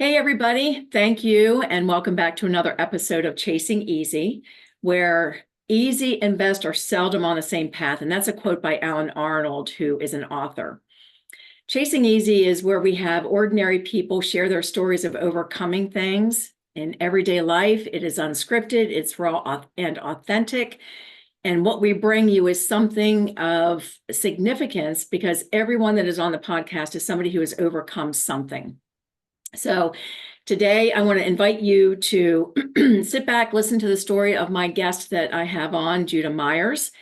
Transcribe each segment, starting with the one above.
Hey, everybody. Thank you, and welcome back to another episode of Chasing Easy, where easy and best are seldom on the same path. And that's a quote by Alan Arnold, who is an author. Chasing Easy is where we have ordinary people share their stories of overcoming things in everyday life. It is unscripted, it's raw and authentic. And what we bring you is something of significance because everyone that is on the podcast is somebody who has overcome something. So today I want to invite you to sit back, listen to the story of my guest that I have on, Juda Myers.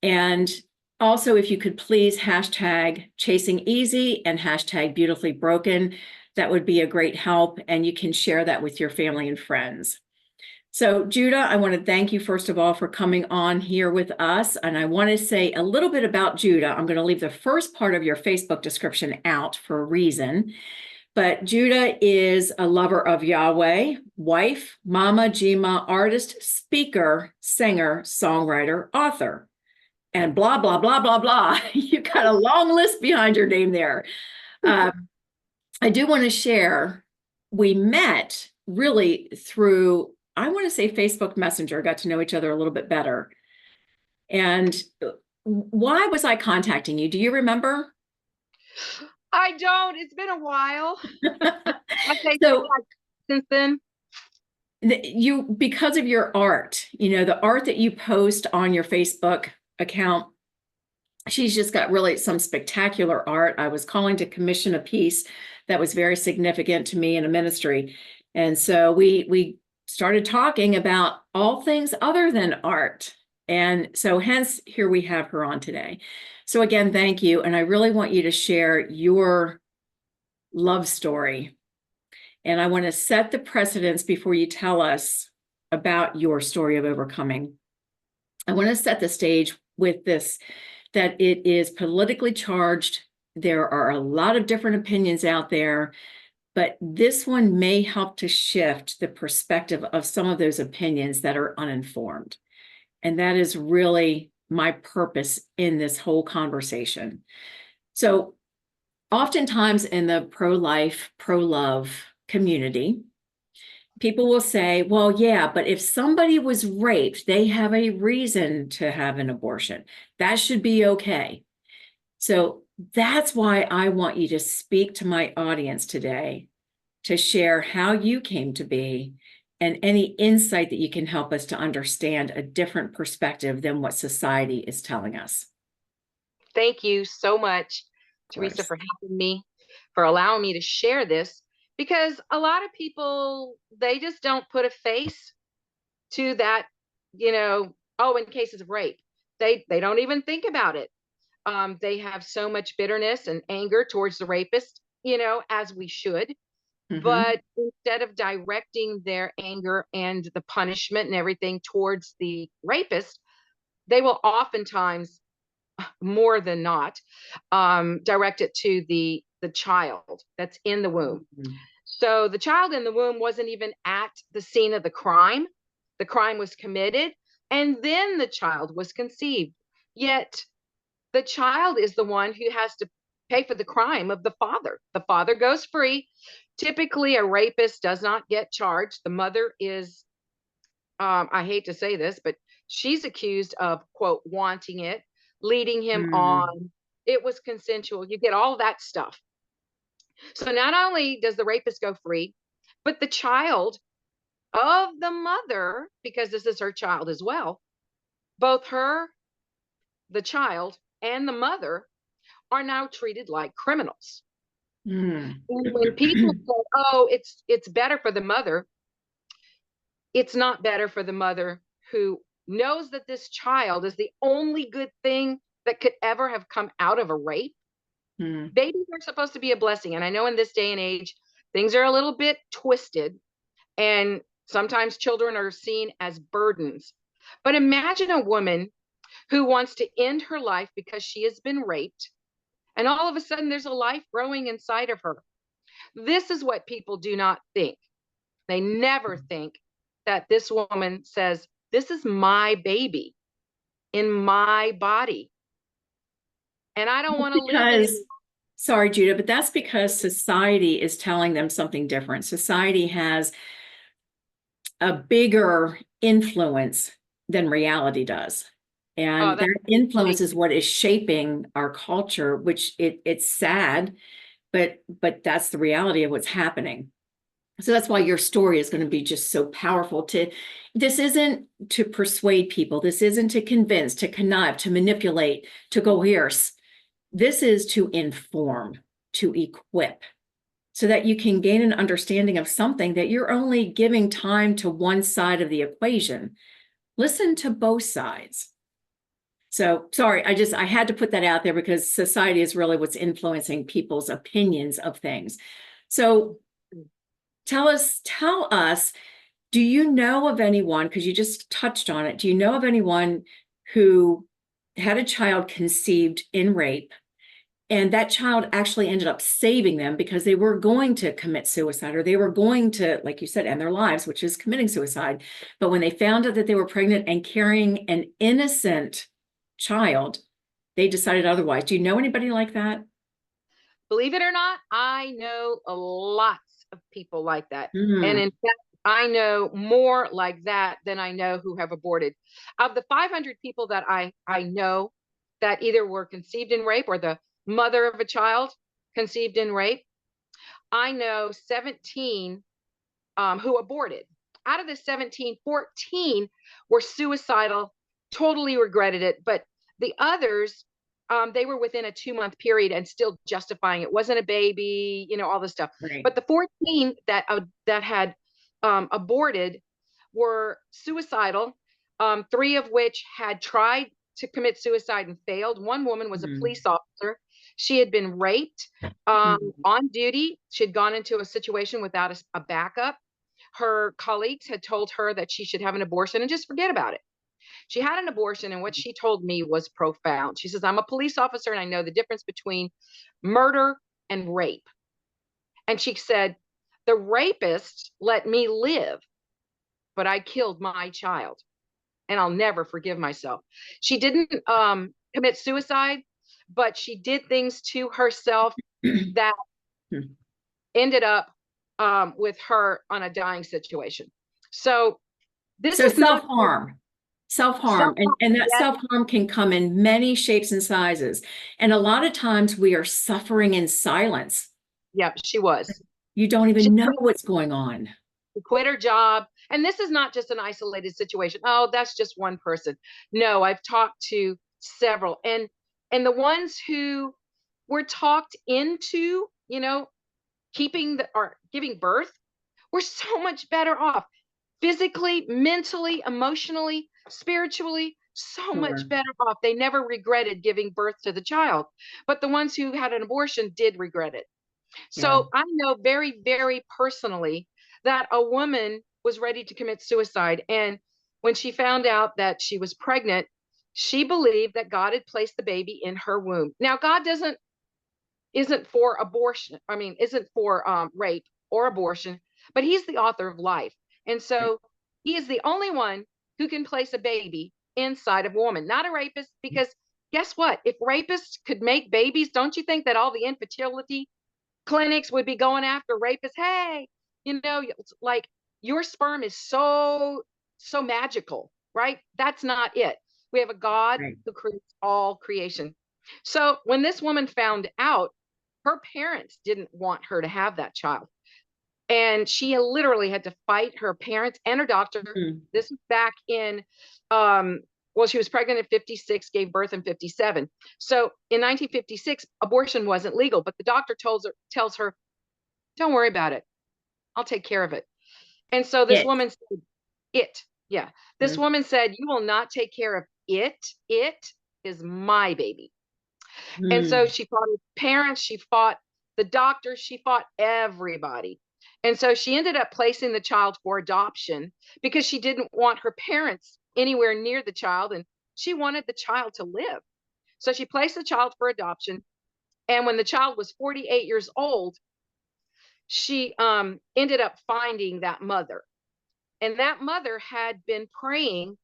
And also, if you could please hashtag Chasing Easy and hashtag Beautifully Broken, that would be a great help. And you can share that with your family and friends. So Juda, I want to thank you, first of all, for coming on here with us. And I want to say a little bit about Juda. I'm going to leave the first part of your Facebook description out for a reason. But Juda is a lover of Yahweh, wife, mama, Jima, artist, speaker, singer, songwriter, author, and blah, blah, blah, blah, blah. You got a long list behind your name there. I do want to share, we met really through, I want to say Facebook Messenger, got to know each other a little bit better. And why was I contacting you? Do you remember? I don't. It's been a while. Okay, So since then. Because of your art, the art that you post on your Facebook account, she's just got really some spectacular art. I was calling to commission a piece that was very significant to me in a ministry. And so we started talking about all things other than art. And so hence here we have her on today. So again, thank you. And I really want you to share your love story. And I want to set the precedence before you tell us about your story of overcoming. I want to set the stage with this, that it is politically charged. There are a lot of different opinions out there, but this one may help to shift the perspective of some of those opinions that are uninformed. And that is really my purpose in this whole conversation. So oftentimes in the pro-life, pro-love community, people will say, well, yeah, but if somebody was raped, they have a reason to have an abortion. That should be okay. So that's why I want you to speak to my audience today to share how you came to be and any insight that you can help us to understand a different perspective than what society is telling us. Thank you so much, Teresa, for having me, for allowing me to share this, because a lot of people, they just don't put a face to that, in cases of rape. They don't even think about it. They have so much bitterness and anger towards the rapist, as we should. Mm-hmm. But instead of directing their anger and the punishment and everything towards the rapist, they will oftentimes, more than not, direct it to the child that's in the womb. Mm-hmm. So the child in the womb wasn't even at the scene of the crime. The crime was committed, and then the child was conceived. Yet the child is the one who has to pay for the crime of the father. The father goes free. Typically, a rapist does not get charged. The mother is, I hate to say this, but she's accused of, quote, wanting it, leading him on. It was consensual. You get all that stuff. So not only does the rapist go free, but the child of the mother, because this is her child as well, both her, the child, and the mother are now treated like criminals. And when people say, oh, it's better for the mother, it's not better for the mother who knows that this child is the only good thing that could ever have come out of a rape. Babies are supposed to be a blessing. And I know in this day and age, things are a little bit twisted, and sometimes children are seen as burdens. But imagine a woman who wants to end her life because she has been raped, and all of a sudden there's a life growing inside of her. This is what people do not think. They never think that this woman says, this is my baby in my body, and I don't want to live anymore. Sorry, Judah, but that's because society is telling them something different. Society has a bigger influence than reality does. Oh, And that's that amazing. influence is what is shaping our culture, which it's sad, but that's the reality of what's happening. So that's why your story is going to be just so powerful. This isn't to persuade people. This isn't to convince, to connive, to manipulate, to coerce. This is to inform, to equip, so that you can gain an understanding of something that you're only giving time to one side of the equation. Listen to both sides. So sorry, I had to put that out there because society is really what's influencing people's opinions of things. So tell us, do you know of anyone, because you just touched on it, do you know of anyone who had a child conceived in rape, and that child actually ended up saving them because they were going to commit suicide, or they were going to, like you said, end their lives, which is committing suicide. But when they found out that they were pregnant and carrying an innocent child, they decided otherwise. Do you know anybody like that? Believe it or not, I know a lots of people like that. And Hmm. in fact, I know more like that than I know who have aborted. Of the 500 people that I know that either were conceived in rape or the mother of a child conceived in rape, I know 17 who aborted. Out of the 17, 14 were suicidal, totally regretted it. But the others, they were within a 2 month period and still justifying it. Wasn't a baby, all this stuff. Right. But the 14 that had aborted were suicidal. Three of which had tried to commit suicide and failed. One woman was a Hmm. police officer. She had been raped Hmm. on duty. She had gone into a situation without a backup. Her colleagues had told her that she should have an abortion and just forget about it. She had an abortion, and what she told me was profound. She says, I'm a police officer and I know the difference between murder and rape. And she said, the rapist let me live, but I killed my child and I'll never forgive myself. She didn't commit suicide, but she did things to herself that ended up with her on a dying situation. So this So is not self-harm, somehow and that yet. self-harm can come in many shapes and sizes. And a lot of times we are suffering in silence. Yeah, she was. You don't She even know what's going on. quit her job. And this is not just an isolated situation. Oh, that's just one person. No, I've talked to several. And the ones who were talked into, keeping the or giving birth were so much better off physically, mentally, emotionally, spiritually, so much Sure. better off. They never regretted giving birth to the child. But the ones who had an abortion did regret it. Yeah. So I know very, very personally that a woman was ready to commit suicide. And when she found out that she was pregnant, she believed that God had placed the baby in her womb. Now, God doesn't isn't for abortion. I mean, isn't for rape or abortion, but he's the author of life. And Right. so he is the only one who can place a baby inside of a woman, not a rapist, because guess what? If rapists could make babies, don't you think that all the infertility clinics would be going after rapists? Hey, like your sperm is so magical, right? That's not it. We have a God Right. who creates all creation. So when this woman found out, her parents didn't want her to have that child. And she literally had to fight her parents and her doctor. Mhm. This was back in well, she was pregnant at 56, gave birth in 57. So in 1956, abortion wasn't legal, but the doctor tells her, don't worry about it. I'll take care of it. And so this It. woman said, it, yeah. This Mhm. woman said, you will not take care of it. It is my baby. And so Mhm. she fought her parents, she fought the doctors, she fought everybody. And so she ended up placing the child for adoption because she didn't want her parents anywhere near the child and she wanted the child to live. So she placed the child for adoption. And when the child was 48 years old, she ended up finding that mother. And that mother had been praying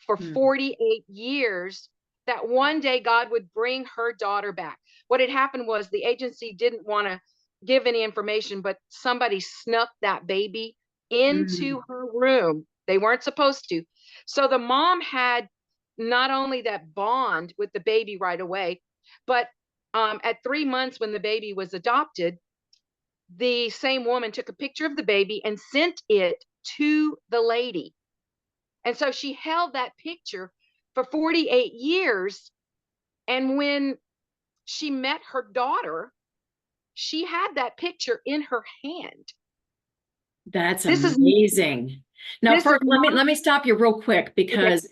for Mhm. 48 years that one day God would bring her daughter back. What had happened was the agency didn't want to give any information, but somebody snuck that baby into Mm. her room. They weren't supposed to. So the mom had not only that bond with the baby right away, but at 3 months when the baby was adopted, the same woman took a picture of the baby and sent it to the lady. And so she held that picture for 48 years. And when she met her daughter, she had that picture in her hand. That's This is amazing. Now, this is first, let me not let me stop you real quick okay. because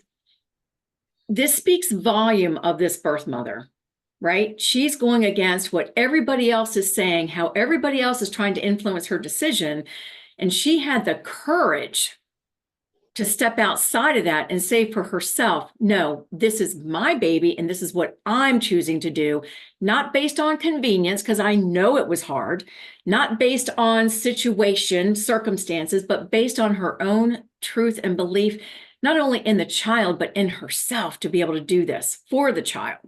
this speaks volume of this birth mother, right? She's going against what everybody else is saying, how everybody else is trying to influence her decision, and she had the courage to step outside of that and say for herself, no, this is my baby and this is what I'm choosing to do, not based on convenience, because I know it was hard, not based on situation, circumstances, but based on her own truth and belief, not only in the child, but in herself to be able to do this for the child.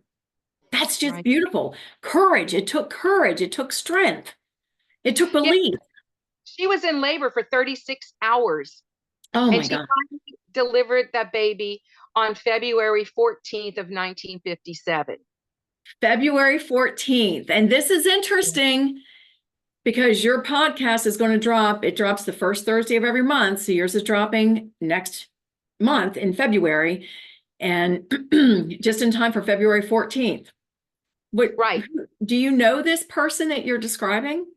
That's just Right. beautiful. Courage. It took courage. It took strength. It took Yeah, belief. she was in labor for 36 hours Oh and my she God. finally delivered that baby on February 14th of 1957. February 14th. And this is interesting because your podcast is going to drop. It drops the first Thursday of every month. So yours is dropping next month in February and just in time for February 14th. What Right. do you know this person that you're describing?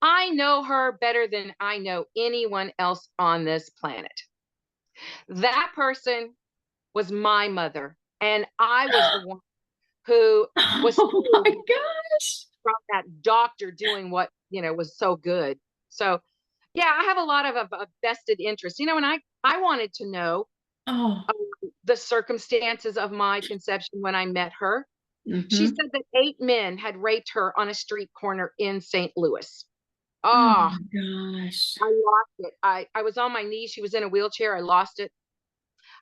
I know her better than I know anyone else on this planet. That person was my mother. And I was the one who was Oh my saved gosh. from that doctor doing what, was so good. So, yeah, I have a lot of vested interest, and I wanted to know Oh. the circumstances of my conception when I met her. She Mm-hmm. said that 8 men had raped her on a street corner in St. Louis. Oh Oh, my gosh. I lost it. I was on my knees. She was in a wheelchair. I lost it.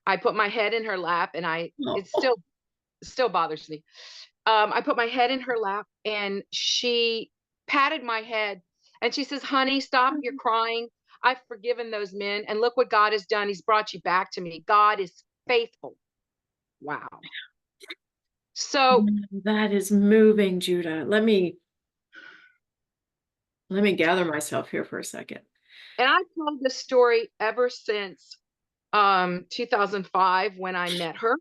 I put my head in her lap and it Oh. still bothers me. I put my head in her lap and she patted my head and she says, "Honey, stop your crying. I've forgiven those men. And look what God has done. He's brought you back to me. God is faithful." Wow. So, That is moving, Judah. Let me gather myself here for a second. and I've told this story ever since 2005 when I met her.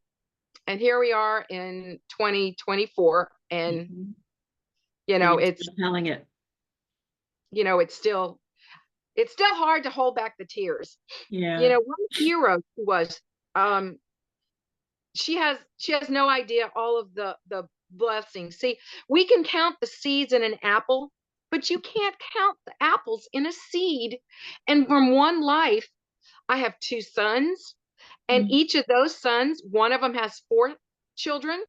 And here we are in 2024. And, Mhm. you And know, you're it's, still telling it. you know, it's still hard to hold back the tears. Yeah. What a hero she was. Um, she has no idea all of the blessings. See, we can count the seeds in an apple, but you can't count the apples in a seed. And from one life, I have two sons, and Mm. each of those sons, one of them has 4 children,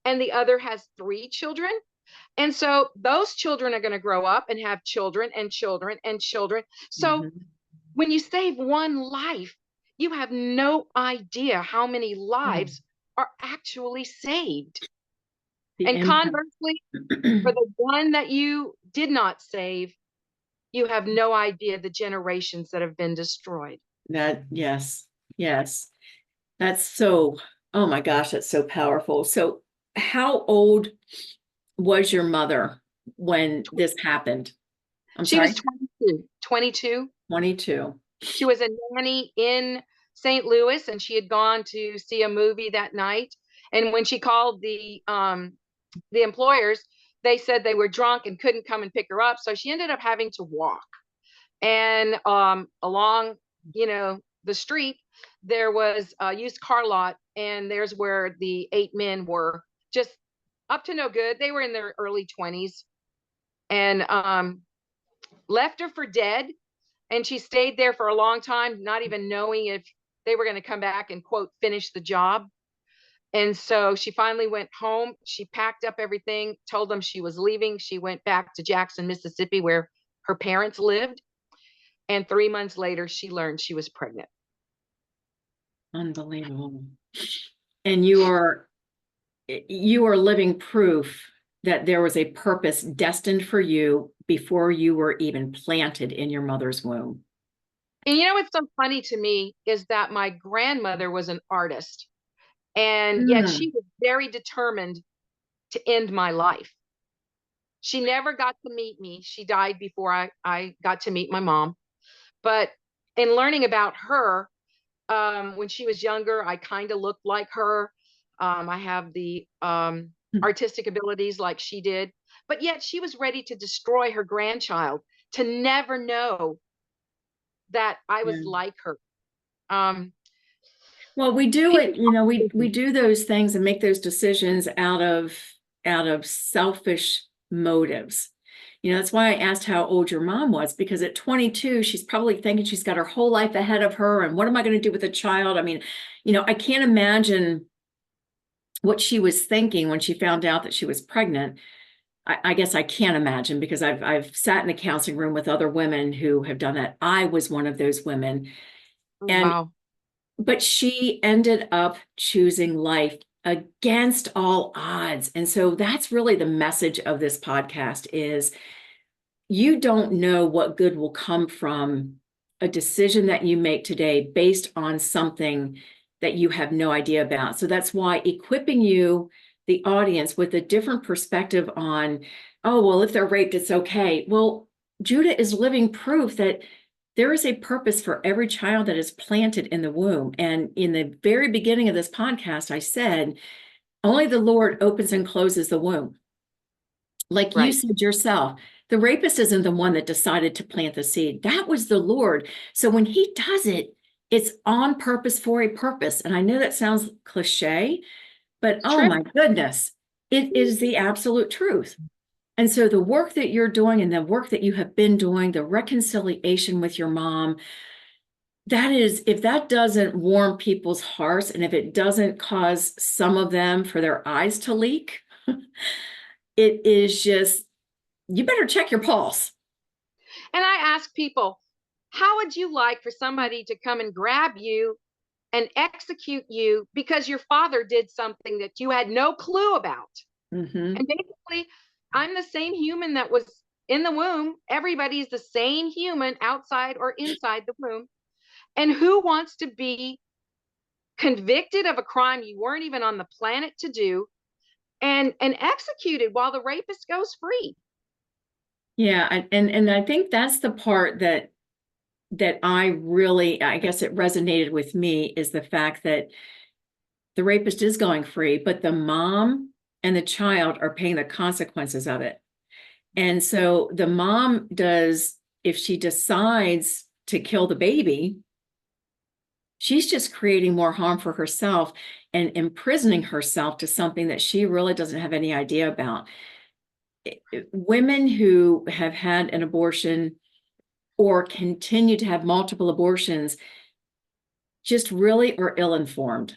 and the other has 3 children. And so those children are going to grow up and have children and children and children. So Mhm. when you save one life, you have no idea how many Oh, lives are actually saved. the And impact. conversely, for the one that you did not save, you have no idea the generations that have been destroyed. That, yes, yes. That's so, oh my gosh, that's so powerful. So, how old was your mother when this happened? I'm She was sorry, 22. 22. 22. She was a nanny in St. Louis and she had gone to see a movie that night. And when she called the employers, they said they were drunk and couldn't come and pick her up. So she ended up having to walk. And along, the street, there was a used car lot, and there's where the 8 men were, just up to no good. They were in their early 20s and left her for dead. And she stayed there for a long time, not even knowing if they were going to come back and, quote, finish the job. And so she finally went home. She packed up everything, told them she was leaving. She went back to Jackson, Mississippi, where her parents lived. And 3 months later, she learned she was pregnant. Unbelievable. And you are you are living proof that there was a purpose destined for you before you were even planted in your mother's womb. And you know what's so funny to me is that my grandmother was an artist, and yet she Mm, was very determined to end my life. She never got to meet me. She died before I got to meet my mom. But in learning about her, when she was younger, I kind of looked like her. I have the artistic abilities like she did, but yet she was ready to destroy her grandchild to never know that I was yeah. like her. Um, Well, we do people, it, we do those things and make those decisions out of selfish motives. That's why I asked how old your mom was, because at 22, she's probably thinking she's got her whole life ahead of her. And what am I going to do with a child? I mean, I can't imagine what she was thinking when she found out that she was pregnant. I guess I can't imagine, because I've sat in a counseling room with other women who have done that. I was one of those women. And wow, but she ended up choosing life against all odds. And so that's really the message of this podcast is you don't know what good will come from a decision that you make today based on something that you have no idea about. So that's why equipping you, the audience, with a different perspective on, oh, well, if they're raped, it's okay. Well, Judah is living proof that there is a purpose for every child that is planted in the womb. And in the very beginning of this podcast, I said, only the Lord opens and closes the womb. Like you right. said yourself, the rapist isn't the one that decided to plant the seed. That was the Lord. So when he does it, it's on purpose for a purpose. And I know that sounds cliche, but It's oh true. my goodness, it is the absolute truth. And so the work that you're doing and the work that you have been doing, the reconciliation with your mom, that is, if that doesn't warm people's hearts and if it doesn't cause some of them for their eyes to leak, it is just, you better check your pulse. And I ask people, how would you like for somebody to come and grab you and execute you because your father did something that you had no clue about? Mm-hmm. And basically, I'm the same human that was in the womb. Everybody's the same human outside or inside the womb. And who wants to be convicted of a crime you weren't even on the planet to do and executed while the rapist goes free? Yeah, and I think that's the part that I really, I guess it resonated with me, is the fact that the rapist is going free, but the mom and the child are paying the consequences of it. And so the mom does, if she decides to kill the baby, she's just creating more harm for herself and imprisoning herself to something that she really doesn't have any idea about. Women who have had an abortion or continue to have multiple abortions just really are ill-informed.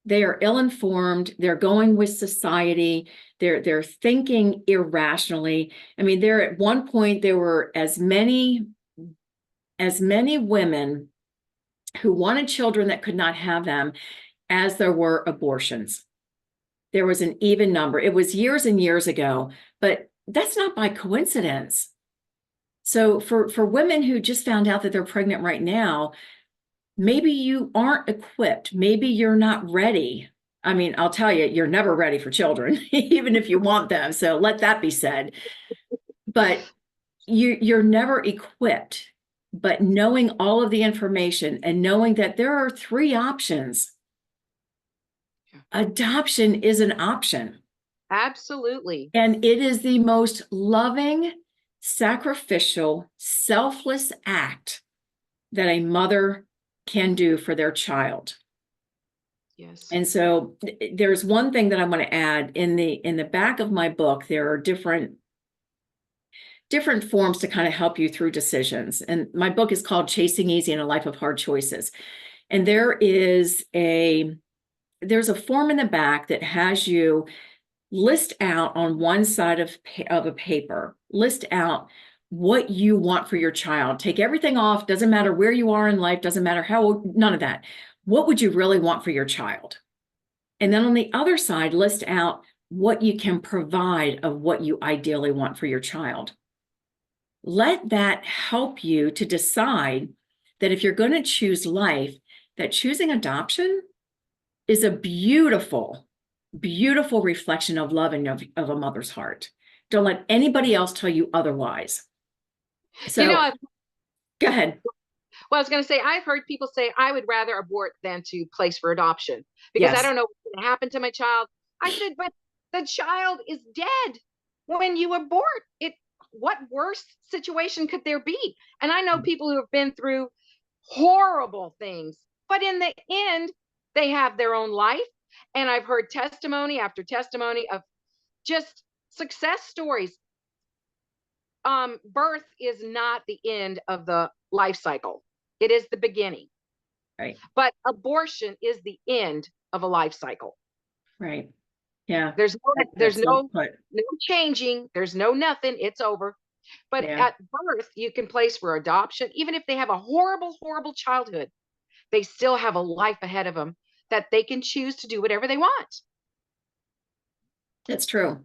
They are ill-informed. They're going with society. They're thinking irrationally. I mean, there at one point there were as many women who wanted children that could not have them as there were abortions. There was an even number. It was years and years ago, but that's not by coincidence. So for women who just found out that they're pregnant right now, maybe you aren't equipped. Maybe you're not ready. I mean, I'll tell you, you're never ready for children, even if you want them. So let that be said. But you're never equipped. But knowing all of the information and knowing that there are three options, adoption is an option. Absolutely. And it is the most loving, sacrificial, selfless act that a mother can do for their child. Yes. And so there's one thing that I want to add in the back of my book. There are different forms to kind of help you through decisions. And my book is called Chasing Easy in a Life of Hard Choices. And there's a form in the back that has you list out on one side of a paper, list out what you want for your child. Take everything off, doesn't matter where you are in life, doesn't matter how old, none of that. What would you really want for your child? And then on the other side, list out what you can provide of what you ideally want for your child. Let that help you to decide that if you're going to choose life, that choosing adoption is a beautiful, beautiful reflection of love and of a mother's heart. Don't let anybody else tell you otherwise. You know, So go ahead. well, I was going to say, I've heard people say, I would rather abort than to place for adoption because I Yes, don't know what's going to happen to my child. I said, but the child is dead when you abort it. What worse situation could there be? And I know people who have been through horrible things, but in the end, they have their own life. And I've heard testimony after testimony of just success stories. Birth is not the end of the life cycle. It is the beginning. right, But abortion is the end of a life cycle. right. Yeah, There's no, there's that's well no, put. no changing. There's no nothing. It's over. But Yeah. at birth, you can place for adoption, even if they have a horrible, horrible childhood. They still have a life ahead of them that they can choose to do whatever they want. That's true.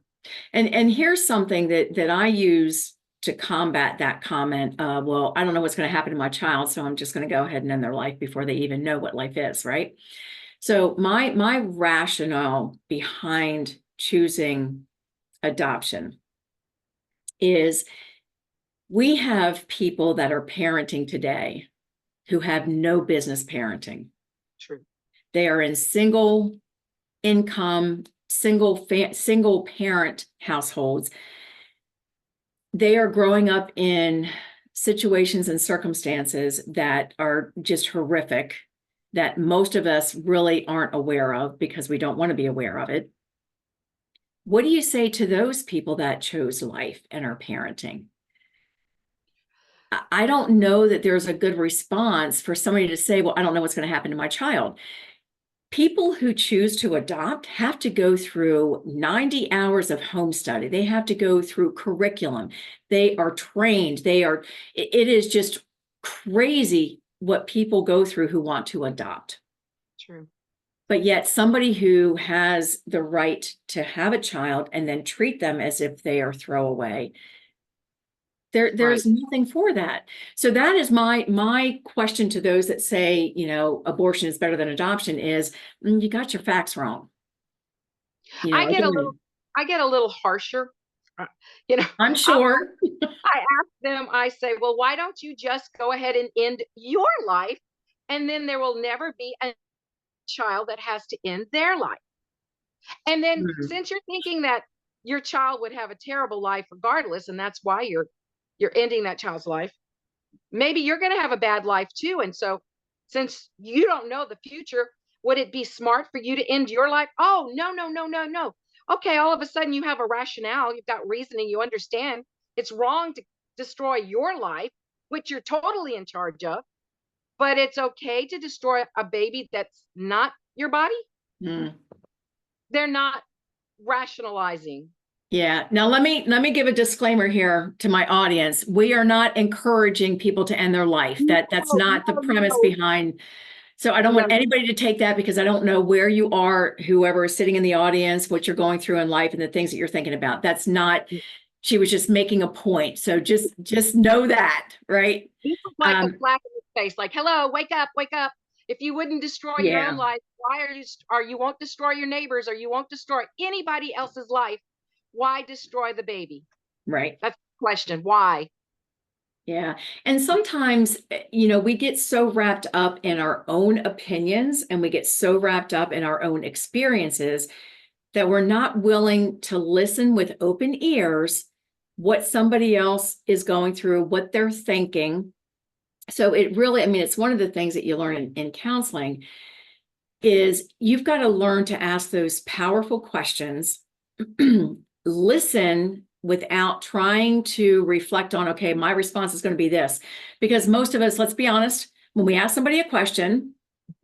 And here's something that I use to combat that comment. Well, I don't know what's going to happen to my child, so I'm just going to go ahead and end their life before they even know what life is, right? So my rationale behind choosing adoption is we have people that are parenting today who have no business parenting. True. They are in single income, single parent households. They are growing up in situations and circumstances that are just horrific, that most of us really aren't aware of because we don't want to be aware of it. What do you say to those people that chose life and are parenting? I don't know that there's a good response for somebody to say, well, I don't know what's going to happen to my child. People who choose to adopt have to go through 90 hours of home study. They have to go through curriculum. They are trained. It is just crazy what people go through who want to adopt. True. But yet somebody who has the right to have a child and then treat them as if they are throwaway, there's nothing for that. So that is my question to those that say, abortion is better than adoption is, you got your facts wrong. I get Again, I get a little harsher. Uh, You know, I'm I'll, sure. I ask them, I say, well, why don't you just go ahead and end your life? And then there will never be a child that has to end their life. And then Mhm. since you're thinking that your child would have a terrible life regardless, and that's why you're ending that child's life, maybe you're going to have a bad life too. And so since you don't know the future, would it be smart for you to end your life? Oh, no, no, no, no, no. Okay, all of a sudden you have a rationale, you've got reasoning, you understand it's wrong to destroy your life, which you're totally in charge of, but it's okay to destroy a baby that's not your body. Mm. They're not rationalizing. Yeah. Now let me give a disclaimer here to my audience. We are not encouraging people to end their life. No, That's not the premise no, behind. So I don't no, want anybody to take that because I don't know where you are, whoever is sitting in the audience, what you're going through in life and the things that you're thinking about. That's not, she was just making a point. So just know that, right? this is like a Um, slap in the face, like, hello, wake up, wake up. If you wouldn't destroy your own yeah, life, why are you, or you won't destroy your neighbors, or you won't destroy anybody else's life? Why destroy the baby? right. That's the question. Why? Yeah. And sometimes, we get so wrapped up in our own opinions and we get so wrapped up in our own experiences that we're not willing to listen with open ears what somebody else is going through, what they're thinking. So it really, it's one of the things that you learn in counseling is you've got to learn to ask those powerful questions, listen without trying to reflect on, okay, my response is going to be this. Because most of us, let's be honest, when we ask somebody a question,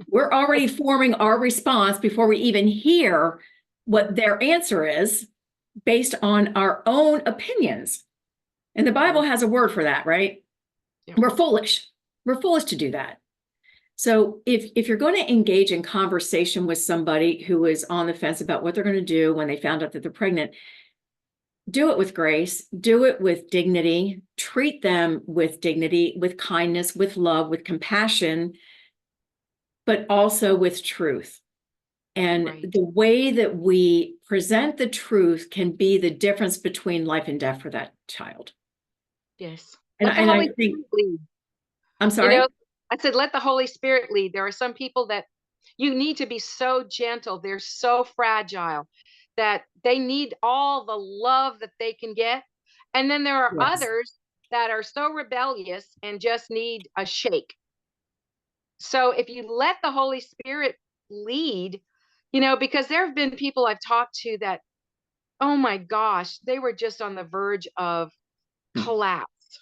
we're already forming our response before we even hear what their answer is based on our own opinions. And the Bible has a word for that, right? Yeah. We're foolish. We're foolish to do that. So if you're going to engage in conversation with somebody who is on the fence about what they're going to do when they found out that they're pregnant, do it with grace, do it with dignity, treat them with dignity, with kindness, with love, with compassion, but also with truth. And Right. the way that we present the truth can be the difference between life and death for that child. Yes. And, Let the and I Holy think, Spirit lead. I'm You know, sorry? I said, let the Holy Spirit lead. There are some people that you need to be so gentle. They're so fragile that they need all the love that they can get. And then there are Yes. others that are so rebellious and just need a shake. So if you let the Holy Spirit lead, because there have been people I've talked to that, oh my gosh, they were just on the verge of collapse.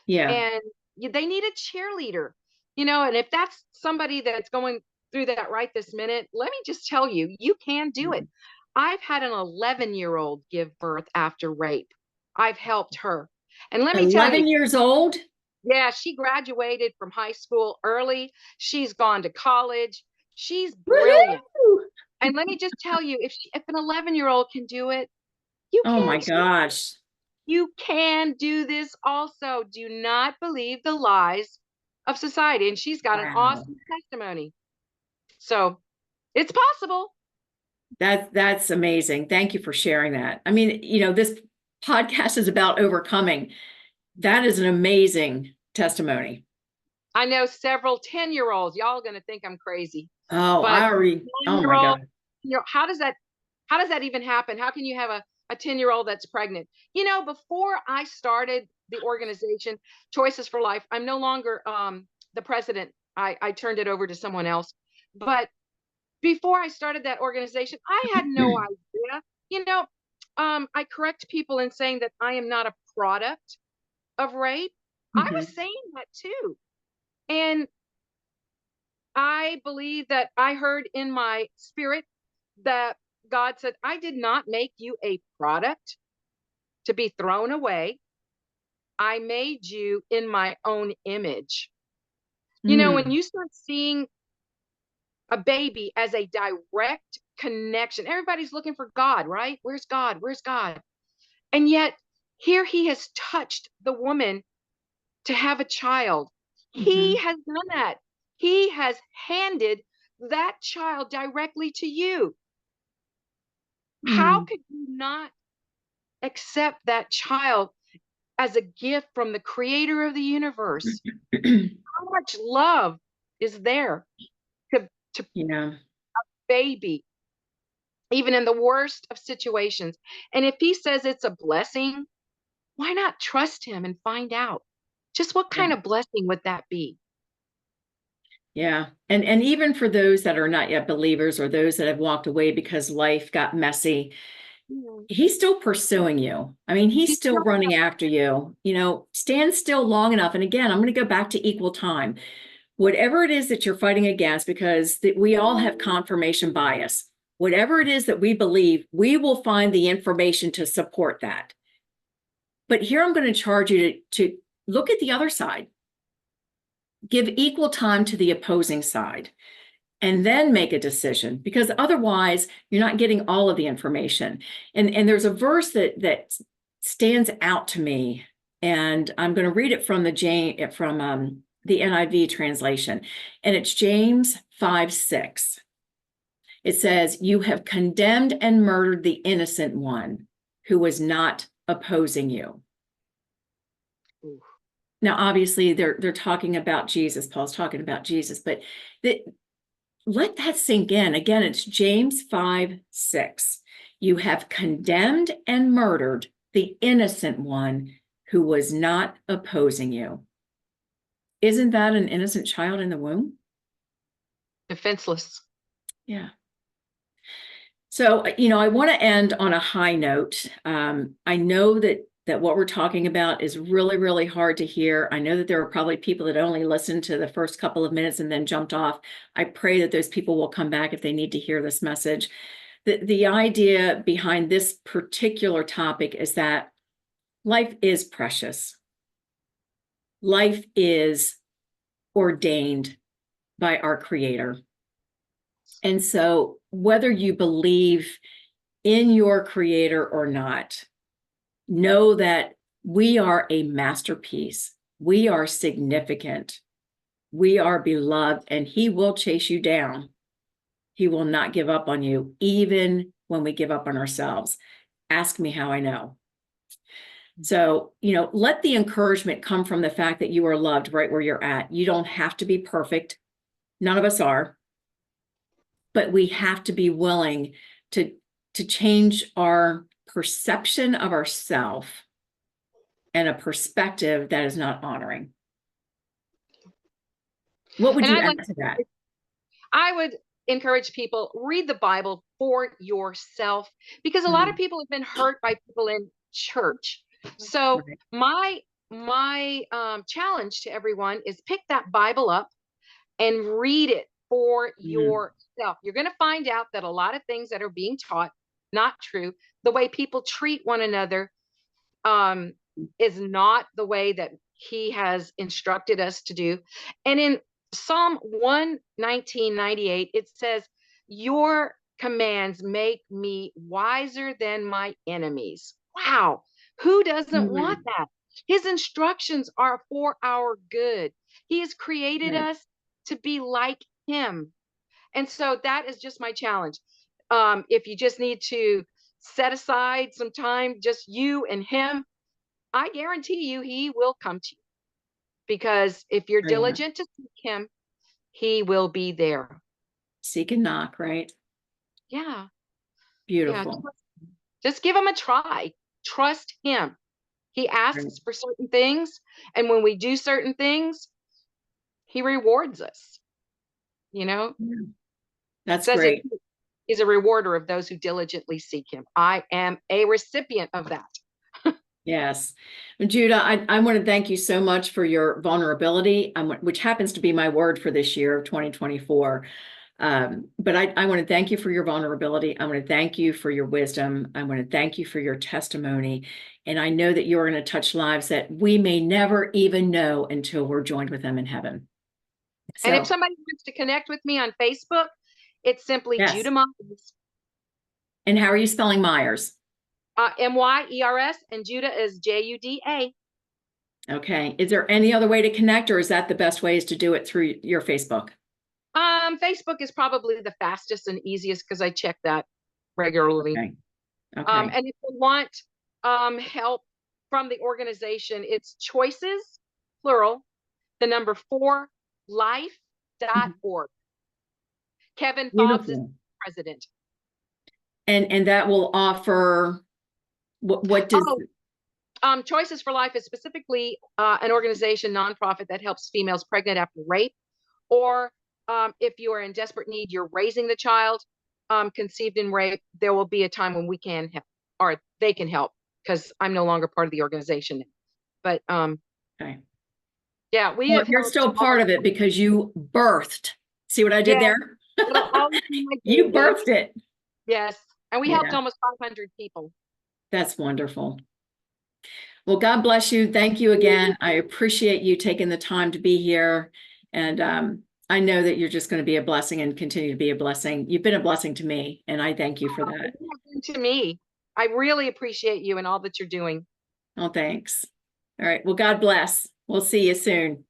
Yeah. And they need a cheerleader, and if that's somebody that's going through that right this minute, let me just tell you, you can do it. I've had an 11-year-old give birth after rape. I've helped her. And let me tell you, 11 years old? yeah, she graduated from high school early. She's gone to college. She's brilliant. Woohoo! And let me just tell you, if an 11-year-old can do it, you Oh my can too. gosh. You can do this also. Do not believe the lies of society. And she's got an Wow. awesome testimony. So it's possible. That's amazing. Thank you for sharing that. I mean, this podcast is about overcoming. That is an amazing testimony. I know several 10-year-olds. Y'all are going to think I'm crazy. Oh, But I already, oh my 9-year-old, God. how does that even happen? How can you have a 10-year-old that's pregnant? Before I started the organization Choices for Life, I'm no longer the president. I turned it over to someone else. But before I started that organization, I had no idea. I correct people in saying that I am not a product of rape. I was Mhm. saying that too. And I believe that I heard in my spirit that God said, I did not make you a product to be thrown away. I made you in my own image. When Mm. you start seeing a baby as a direct connection, everybody's looking for God, right? Where's God? Where's God? And yet, here he has touched the woman to have a child. He Mhm. has done that. He has handed that child directly to you. How Mm. could you not accept that child as a gift from the creator of the universe? How much love is there to Yeah. baby, even in the worst of situations? And if he says it's a blessing, why not trust him and find out? Just what Yeah. kind of blessing would that be? Yeah. And even for those that are not yet believers or those that have walked away because life got messy, Mhm. he's still pursuing you. I mean, he's He still still running after you. Stand still long enough. And again, I'm going to go back to equal time. Whatever it is that you're fighting against, because we all have confirmation bias. Whatever it is that we believe, we will find the information to support that. But here I'm going to charge you to look at the other side. Give equal time to the opposing side and then make a decision, because otherwise you're not getting all of the information. And there's a verse that stands out to me, and I'm going to read it from the NIV translation, and it's James 5:6. It says, "You have condemned and murdered the innocent one who was not opposing you." Ooh. Now, obviously, they're talking about Jesus. Paul's talking about Jesus, but let that sink in. Again, it's James 5:6. You have condemned and murdered the innocent one who was not opposing you. Isn't that an innocent child in the womb? Defenseless. Yeah. So, I want to end on a high note. I know that what we're talking about is really, really hard to hear. I know that there are probably people that only listened to the first couple of minutes and then jumped off. I pray that those people will come back if they need to hear this message. The idea behind this particular topic is that life is precious. Life is ordained. by our Creator. And so whether you believe in your Creator or not, know that we are a masterpiece. We are significant. We are beloved, and He will chase you down. He will not give up on you, even when we give up on ourselves. Ask me how I know. So, let the encouragement come from the fact that you are loved right where you're at. You don't have to be perfect. None of us are. But we have to be willing to change our perception of ourselves and a perspective that is not honoring. What would you add to that? I would encourage people, read the Bible for yourself, because a lot of people have been hurt by people in church. So my challenge to everyone is pick that Bible up and read it for yourself. You're going to find out that a lot of things that are being taught, not true. The way people treat one another is not the way that He has instructed us to do. And in Psalm 119:98, it says, your commands make me wiser than my enemies. Wow. Who doesn't want that? His instructions are for our good. He has created us to be like Him. And so that is just my challenge. If you just need to set aside some time, just you and Him, I guarantee you He will come to you. Because if you're diligent to seek Him, He will be there. Seek and knock, right? Yeah. Beautiful. Yeah, just give Him a try. Trust Him. He asks for certain things, and when we do certain things, He rewards us. That's great. He's a rewarder of those who diligently seek Him. I am a recipient of that. Yes. Judah, I want to thank you so much for your vulnerability, which happens to be my word for this year of 2024. But I want to thank you for your vulnerability. I want to thank you for your wisdom. I want to thank you for your testimony. And I know that you're going to touch lives that we may never even know until we're joined with them in heaven. So, and if somebody wants to connect with me on Facebook, it's simply Judah Myers. And how are you spelling Myers? Myers, and Judah is Juda. Okay. Is there any other way to connect, or is that the best way is to do it through your Facebook? Facebook is probably the fastest and easiest because I check that regularly. Okay. And if you want help from the organization, it's choices, plural, the number 4, life.org. Kevin Fobbs is president. And that will offer what does Choices for Life is specifically an organization, nonprofit, that helps females pregnant after rape, or if you are in desperate need, you're raising the child conceived in rape, there will be a time when we can help, or they can help, because I'm no longer part of the organization. But okay. Yeah, you're still part of it because you birthed. See what I did there? You birthed it. Yes. And we helped almost 500 people. That's wonderful. Well, God bless you. Thank you again. I appreciate you taking the time to be here. And I know that you're just going to be a blessing and continue to be a blessing. You've been a blessing to me, and I thank you for that. To me, I really appreciate you and all that you're doing. Oh, thanks. All right. Well, God bless. We'll see you soon.